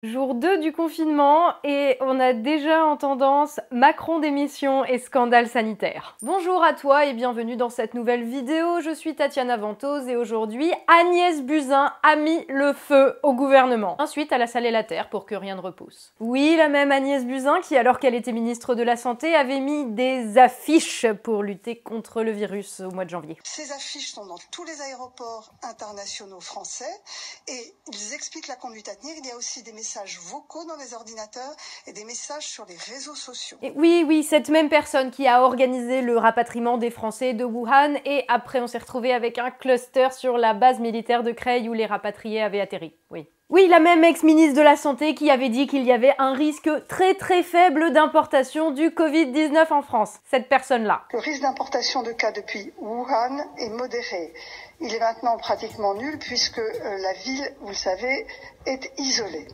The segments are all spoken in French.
Jour 2 du confinement et on a déjà en tendance Macron démission et scandale sanitaire. Bonjour à toi et bienvenue dans cette nouvelle vidéo, je suis Tatiana Ventose et aujourd'hui Agnès Buzyn a mis le feu au gouvernement. Ensuite elle a salé la terre pour que rien ne repousse. Oui, la même Agnès Buzyn qui, alors qu'elle était ministre de la Santé, avait mis des affiches pour lutter contre le virus au mois de janvier. Ces affiches sont dans tous les aéroports internationaux français et ils expliquent la conduite à tenir. Il y a aussi des messages vocaux dans les ordinateurs et des messages sur les réseaux sociaux. Et oui, cette même personne qui a organisé le rapatriement des Français de Wuhan et après on s'est retrouvé avec un cluster sur la base militaire de Creil où les rapatriés avaient atterri, oui. Oui, la même ex-ministre de la Santé qui avait dit qu'il y avait un risque très faible d'importation du Covid-19 en France. Cette personne-là. Le risque d'importation de cas depuis Wuhan est modéré. Il est maintenant pratiquement nul puisque la ville, vous le savez, est isolée.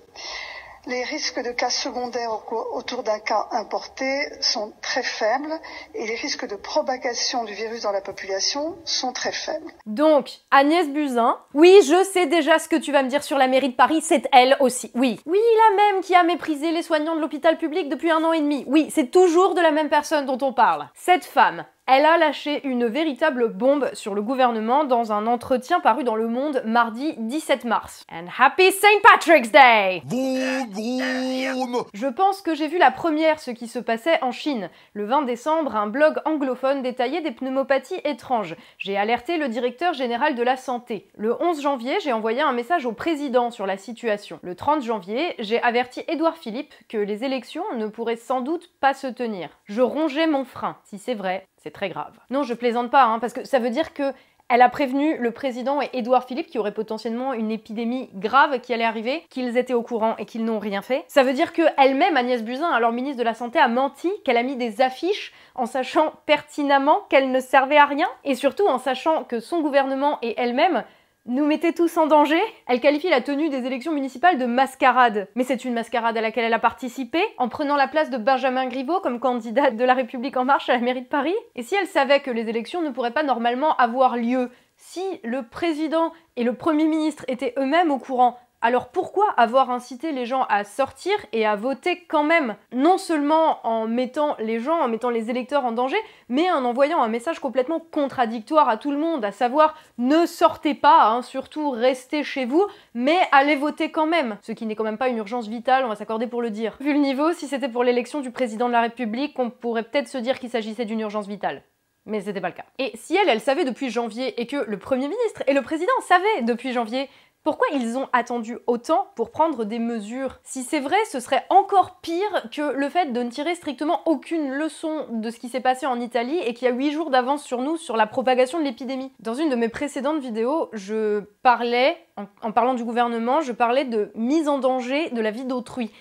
Les risques de cas secondaires autour d'un cas importé sont très faibles et les risques de propagation du virus dans la population sont très faibles. Donc, Agnès Buzyn, oui, je sais déjà ce que tu vas me dire sur la mairie de Paris, c'est elle aussi, oui. Oui, la même qui a méprisé les soignants de l'hôpital public depuis 1 an et demi. Oui, c'est toujours de la même personne dont on parle. Cette femme, elle a lâché une véritable bombe sur le gouvernement dans un entretien paru dans Le Monde mardi 17 mars. And Happy St. Patrick's Day! Vroom, vroom. Je pense que j'ai vu la première ce qui se passait en Chine. Le 20 décembre, un blog anglophone détaillait des pneumopathies étranges. J'ai alerté le directeur général de la santé. Le 11 janvier, j'ai envoyé un message au président sur la situation. Le 30 janvier, j'ai averti Édouard Philippe que les élections ne pourraient sans doute pas se tenir. Je rongeais mon frein. Si c'est vrai, c'est très grave. Non, je plaisante pas, parce que ça veut dire que elle a prévenu le président et Édouard Philippe qu'il y aurait potentiellement une épidémie grave qui allait arriver, qu'ils étaient au courant et qu'ils n'ont rien fait. Ça veut dire qu'elle-même, Agnès Buzyn, alors ministre de la Santé, a menti, qu'elle a mis des affiches en sachant pertinemment qu'elles ne servaient à rien et surtout en sachant que son gouvernement et elle-même nous mettaient tous en danger. Elle qualifie la tenue des élections municipales de mascarade. Mais c'est une mascarade à laquelle elle a participé, en prenant la place de Benjamin Griveaux comme candidate de La République En Marche à la mairie de Paris. Et si elle savait que les élections ne pourraient pas normalement avoir lieu, si le président et le Premier ministre étaient eux-mêmes au courant, alors pourquoi avoir incité les gens à sortir et à voter quand même? Non seulement en mettant les électeurs en danger, mais en envoyant un message complètement contradictoire à tout le monde, à savoir ne sortez pas, surtout restez chez vous, mais allez voter quand même. Ce qui n'est quand même pas une urgence vitale, on va s'accorder pour le dire. Vu le niveau, si c'était pour l'élection du président de la République, on pourrait peut-être se dire qu'il s'agissait d'une urgence vitale. Mais c'était pas le cas. Et si elle savait depuis janvier et que le Premier ministre et le président savaient depuis janvier, pourquoi ils ont attendu autant pour prendre des mesures? Si c'est vrai, ce serait encore pire que le fait de ne tirer strictement aucune leçon de ce qui s'est passé en Italie et qu'il y a 8 jours d'avance sur nous sur la propagation de l'épidémie. Dans une de mes précédentes vidéos, je parlais, en parlant du gouvernement, je parlais de mise en danger de la vie d'autrui.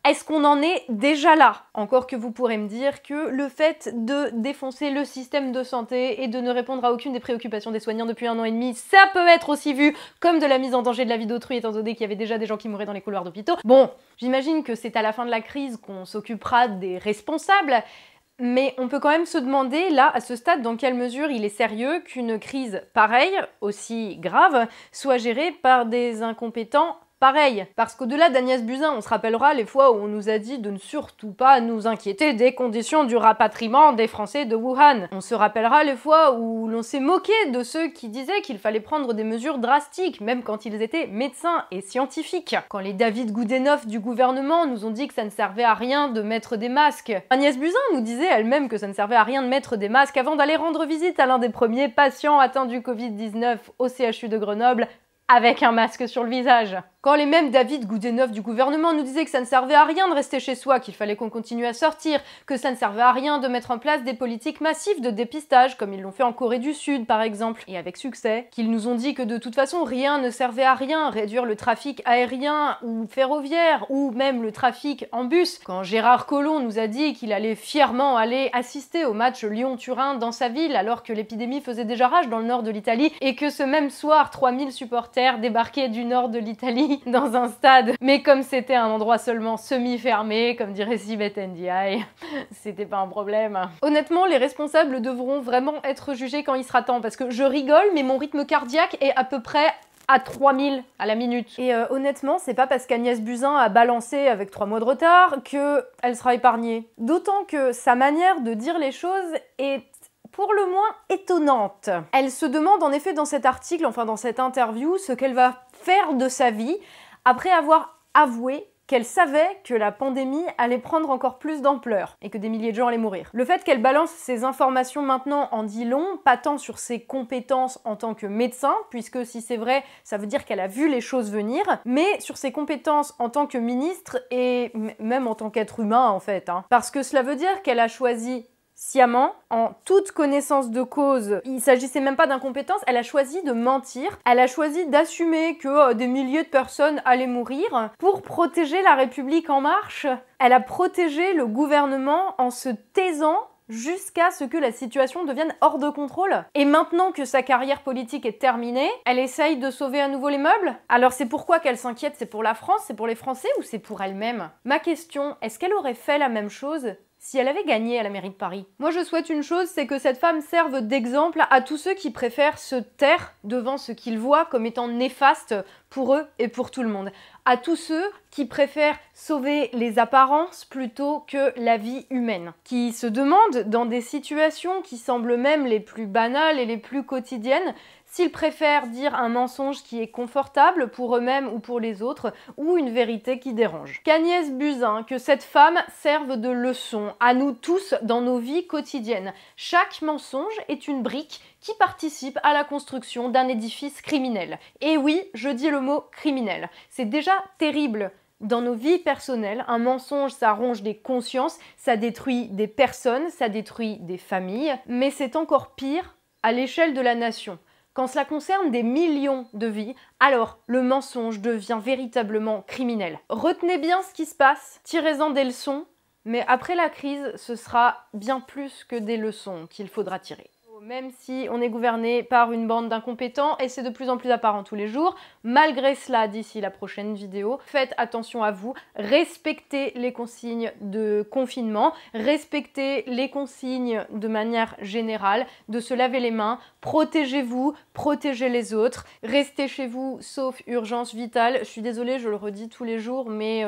Est-ce qu'on en est déjà là? Encore que vous pourrez me dire que le fait de défoncer le système de santé et de ne répondre à aucune des préoccupations des soignants depuis 1 an et demi, ça peut être aussi vu comme de la mise en danger de la vie d'autrui étant donné qu'il y avait déjà des gens qui mouraient dans les couloirs d'hôpitaux. Bon, j'imagine que c'est à la fin de la crise qu'on s'occupera des responsables, mais on peut quand même se demander, là, à ce stade, dans quelle mesure il est sérieux qu'une crise pareille, aussi grave, soit gérée par des incompétents pareil, parce qu'au-delà d'Agnès Buzyn, on se rappellera les fois où on nous a dit de ne surtout pas nous inquiéter des conditions du rapatriement des Français de Wuhan. On se rappellera les fois où l'on s'est moqué de ceux qui disaient qu'il fallait prendre des mesures drastiques, même quand ils étaient médecins et scientifiques. Quand les David Goudenoff du gouvernement nous ont dit que ça ne servait à rien de mettre des masques. Agnès Buzyn nous disait elle-même que ça ne servait à rien de mettre des masques avant d'aller rendre visite à l'un des premiers patients atteints du Covid-19 au CHU de Grenoble, avec un masque sur le visage. Quand les mêmes David Goudenoff du gouvernement nous disaient que ça ne servait à rien de rester chez soi, qu'il fallait qu'on continue à sortir, que ça ne servait à rien de mettre en place des politiques massives de dépistage, comme ils l'ont fait en Corée du Sud par exemple, et avec succès, qu'ils nous ont dit que de toute façon rien ne servait à rien, réduire le trafic aérien ou ferroviaire, ou même le trafic en bus. Quand Gérard Collomb nous a dit qu'il allait fièrement aller assister au match Lyon-Turin dans sa ville, alors que l'épidémie faisait déjà rage dans le nord de l'Italie, et que ce même soir, 3000 supporters débarquaient du nord de l'Italie dans un stade, mais comme c'était un endroit seulement semi-fermé, comme dirait Sibeth Ndiaye, c'était pas un problème. Honnêtement, les responsables devront vraiment être jugés quand il sera temps, parce que je rigole, mais mon rythme cardiaque est à peu près à 3000 à la minute. Et honnêtement, c'est pas parce qu'Agnès Buzyn a balancé avec 3 mois de retard qu'elle sera épargnée. D'autant que sa manière de dire les choses est pour le moins étonnante. Elle se demande en effet dans cet article, enfin dans cette interview, ce qu'elle va faire de sa vie après avoir avoué qu'elle savait que la pandémie allait prendre encore plus d'ampleur et que des milliers de gens allaient mourir. Le fait qu'elle balance ces informations maintenant en dit long, pas tant sur ses compétences en tant que médecin, puisque si c'est vrai, ça veut dire qu'elle a vu les choses venir, mais sur ses compétences en tant que ministre et même en tant qu'être humain en fait. Parce que cela veut dire qu'elle a choisi sciemment, en toute connaissance de cause, il s'agissait même pas d'incompétence, elle a choisi de mentir, elle a choisi d'assumer que des milliers de personnes allaient mourir pour protéger la République en marche. Elle a protégé le gouvernement en se taisant jusqu'à ce que la situation devienne hors de contrôle. Et maintenant que sa carrière politique est terminée, elle essaye de sauver à nouveau les meubles? Alors c'est pourquoi qu'elle s'inquiète? C'est pour la France, c'est pour les Français ou c'est pour elle-même? Ma question, est-ce qu'elle aurait fait la même chose si elle avait gagné à la mairie de Paris? Moi je souhaite une chose, c'est que cette femme serve d'exemple à tous ceux qui préfèrent se taire devant ce qu'ils voient comme étant néfaste pour eux et pour tout le monde. À tous ceux qui préfèrent sauver les apparences plutôt que la vie humaine. Qui se demandent, dans des situations qui semblent même les plus banales et les plus quotidiennes, s'ils préfèrent dire un mensonge qui est confortable pour eux-mêmes ou pour les autres, ou une vérité qui dérange. Qu'Agnès Buzyn, que cette femme serve de leçon à nous tous dans nos vies quotidiennes. Chaque mensonge est une brique qui participe à la construction d'un édifice criminel. Et oui, je dis le mot criminel. C'est déjà terrible. Dans nos vies personnelles, un mensonge, ça ronge des consciences, ça détruit des personnes, ça détruit des familles, mais c'est encore pire à l'échelle de la nation. Quand cela concerne des millions de vies, alors le mensonge devient véritablement criminel. Retenez bien ce qui se passe, tirez-en des leçons, mais après la crise, ce sera bien plus que des leçons qu'il faudra tirer. Même si on est gouverné par une bande d'incompétents, et c'est de plus en plus apparent tous les jours, malgré cela, d'ici la prochaine vidéo, faites attention à vous, respectez les consignes de confinement, respectez les consignes de manière générale, de se laver les mains, protégez-vous, protégez les autres, restez chez vous sauf urgence vitale. Je suis désolée, je le redis tous les jours, mais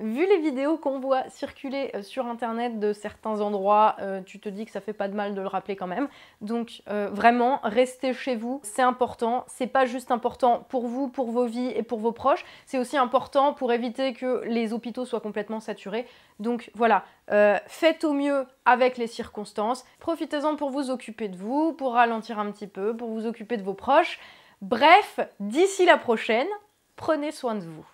vu les vidéos qu'on voit circuler sur internet de certains endroits, tu te dis que ça fait pas de mal de le rappeler quand même. Donc vraiment, restez chez vous, c'est important. C'est pas juste important pour vous, pour vos vies et pour vos proches, c'est aussi important pour éviter que les hôpitaux soient complètement saturés. Donc voilà, faites au mieux avec les circonstances. Profitez-en pour vous occuper de vous, pour ralentir un petit peu, pour vous occuper de vos proches. Bref, d'ici la prochaine, prenez soin de vous.